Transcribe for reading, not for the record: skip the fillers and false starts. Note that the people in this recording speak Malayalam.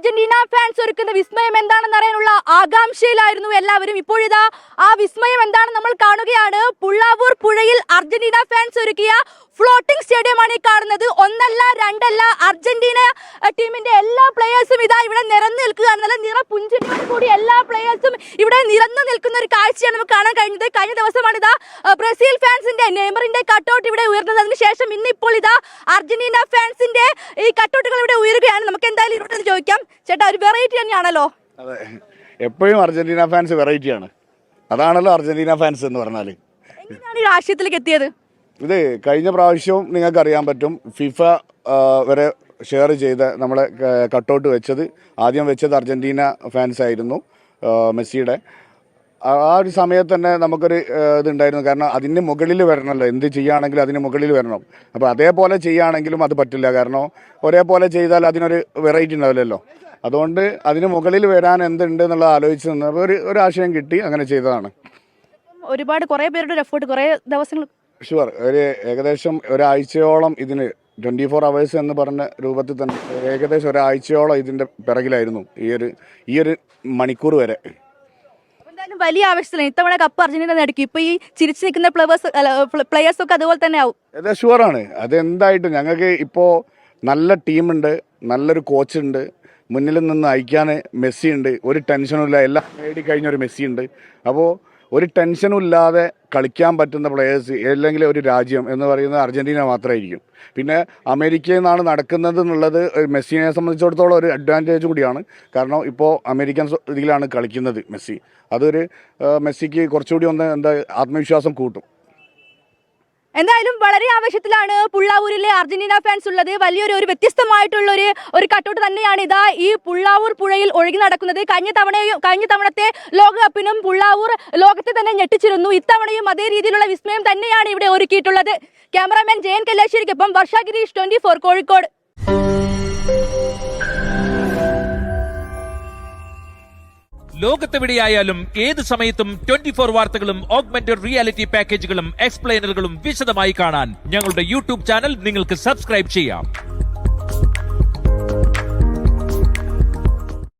അർജന്റീന ഫാൻസ് ഒരുക്കുന്ന വിസ്മയം എന്താണെന്ന് അറിയാനുള്ള ആകാംക്ഷയിലായിരുന്നു എല്ലാവരും. ഇപ്പോഴിതാ ആ വിസ്മയം എന്താണെന്ന് നമ്മൾ കാണുകയാണ്. പുള്ളാവൂർ പുഴയിൽ അർജന്റീന ഫാൻസ് ഒരുക്കിയ ഫ്ലോട്ടിംഗ് സ്റ്റേഡിയമാണ് ഈ കാണുന്നത്. ഒന്നല്ല രണ്ടല്ല, അർജന്റീന ടീമിന്റെ എല്ലാ പ്ലേയേഴ്സും ഇതാ ഇവിടെ നിറഞ്ഞു നിൽക്കുകയാണ്. നല്ല നിറപുഞ്ചിരിയോട് കൂടി എല്ലാ പ്ലേയേഴ്സും ഇവിടെ നിറഞ്ഞു നിൽക്കുന്ന ഒരു കാഴ്ചയാണ് നമുക്ക് കാണാൻ കഴിഞ്ഞത്. കഴിഞ്ഞ ദിവസമാണ് ഇതാ ബ്രസീൽ ഫാൻസിന്റെ നെയ്മറിന്റെ കട്ടൗട്ട് ഇവിടെ ഉയർന്നത്. അതിനുശേഷം ഇന്നിപ്പോൾ ഇതാ അർജന്റീന ഫാൻസിന്റെ ഈ കട്ടൗട്ടുകൾ ഇവിടെ ഉയരുകയാണ്. നമുക്ക് എന്തായാലും ഇവിടെ ചോദിക്കാം, ചേട്ടാ ഒരു വെറൈറ്റി തന്നെയാണല്ലോ. അതെ, എപ്പോഴും അർജന്റീന ഫാൻസ് വെറൈറ്റിയാണ്. അതാണല്ലോ അർജന്റീന ഫാൻസ് എന്ന് പറഞ്ഞാൽ. എങ്ങനെയാണ് ഈ രാഷ്ട്രീയത്തിലേക്ക് എത്തിയത്? ഇത് കഴിഞ്ഞ പ്രാവശ്യവും നിങ്ങൾക്ക് അറിയാൻ പറ്റും, ഫിഫ വരെ ഷെയർ ചെയ്ത നമ്മളെ കട്ടൗട്ട് വെച്ചത് ആദ്യം വെച്ചത് അർജന്റീന ഫാൻസ് ആയിരുന്നു, മെസ്സിയുടെ. ആ ഒരു സമയത്ത് തന്നെ നമുക്കൊരു ഇതുണ്ടായിരുന്നു. കാരണം അതിന് മുകളിൽ വരണമല്ലോ, എന്ത് ചെയ്യുകയാണെങ്കിലും അതിന് മുകളിൽ വരണം. അപ്പോൾ അതേപോലെ ചെയ്യുകയാണെങ്കിലും അത് പറ്റില്ല. കാരണം ഒരേപോലെ ചെയ്താൽ അതിനൊരു വെറൈറ്റി ഉണ്ടാവില്ലല്ലോ. അതുകൊണ്ട് അതിന് മുകളിൽ വരാൻ എന്തുണ്ട് എന്നുള്ളത് ആലോചിച്ച് നിന്നപ്പോൾ ഒരു ആശയം കിട്ടി, അങ്ങനെ ചെയ്തതാണ്. ഒരുപാട് കുറേ പേരുടെ ഒരു എഫേർട്ട്, കുറേ ദിവസങ്ങൾ. ഷുവർ, ഒരു ഏകദേശം ഒരാഴ്ചയോളം ഇതിന് 24 hours എന്ന് പറഞ്ഞ രൂപത്തിൽ തന്നെ ഏകദേശം ഒരാഴ്ചയോളം ഇതിൻ്റെ പിറകിലായിരുന്നു, ഈ ഒരു മണിക്കൂർ വരെ. എന്തായാലും വലിയ ആവശ്യത്തിലാണ് ഇത്തവണ കപ്പ് അർജന്റീന നേടിക്കും. ഇപ്പൊ ഈ ചിരിച്ചു നിൽക്കുന്ന പ്ലേയേഴ്സ് ഒക്കെ അതുപോലെ തന്നെ ആവും. അതെ, ഷുവറാണ്. അതെന്തായിട്ടും ഞങ്ങൾക്ക് ഇപ്പോൾ നല്ല ടീമുണ്ട്, നല്ലൊരു കോച്ചുണ്ട്, മുന്നിൽ നിന്ന് അയക്കാൻ മെസ്സി ഉണ്ട്. ഒരു ടെൻഷനും ഇല്ല, എല്ലാം നേടിക്കഴിഞ്ഞ ഒരു മെസ്സി ഉണ്ട്. അപ്പോൾ ഒരു ടെൻഷനും ഇല്ലാതെ കളിക്കാൻ പറ്റുന്ന പ്ലേയേഴ്സ് അല്ലെങ്കിൽ ഒരു രാജ്യം എന്ന് പറയുന്നത് അർജന്റീന മാത്രമായിരിക്കും. പിന്നെ അമേരിക്കയിൽ നിന്നാണ് നടക്കുന്നത് എന്നുള്ളത് മെസ്സിനെ സംബന്ധിച്ചിടത്തോളം ഒരു അഡ്വാൻറ്റേജ് കൂടിയാണ്. കാരണം ഇപ്പോൾ അമേരിക്കൻ ഇതിലാണ് കളിക്കുന്നത് മെസ്സി. അതൊരു മെസ്സിക്ക് കുറച്ചുകൂടി ഒന്ന് ആത്മവിശ്വാസം കൂട്ടും. എന്തായാലും വളരെ ആവേശത്തിലാണ് പുള്ളാവൂരിലെ അർജന്റീന ഫാൻസ് ഉള്ളത്. വലിയൊരു വ്യത്യസ്തമായിട്ടുള്ള ഒരു കട്ടൗട്ട് തന്നെയാണ് ഇതാ ഈ പുള്ളാവൂർ പുഴയിൽ ഒഴുകി നടക്കുന്നത്. കഴിഞ്ഞ തവണത്തെ ലോകകപ്പിനും പുള്ളാവൂർ ലോകത്തെ തന്നെ ഞെട്ടിച്ചിരുന്നു. ഇത്തവണയും അതേ രീതിയിലുള്ള വിസ്മയം തന്നെയാണ് ഇവിടെ ഒരുക്കിയിട്ടുള്ളത്. ക്യാമറാമാൻ ജയൻ കല്യാശ്ശേരിക്കൊപ്പം വർഷ ഗിരീഷ്, 24 കോഴിക്കോട്. ലോകത്തെവിടെയായാലും ഏത് സമയത്തും 24 വാർത്തകളും ഓഗ്മെന്റഡ് റിയാലിറ്റി പാക്കേജുകളും എക്സ്പ്ലെയിനറുകളും വിശദമായി കാണാൻ ഞങ്ങളുടെ യൂട്യൂബ് ചാനൽ നിങ്ങൾക്ക് സബ്സ്ക്രൈബ് ചെയ്യാം.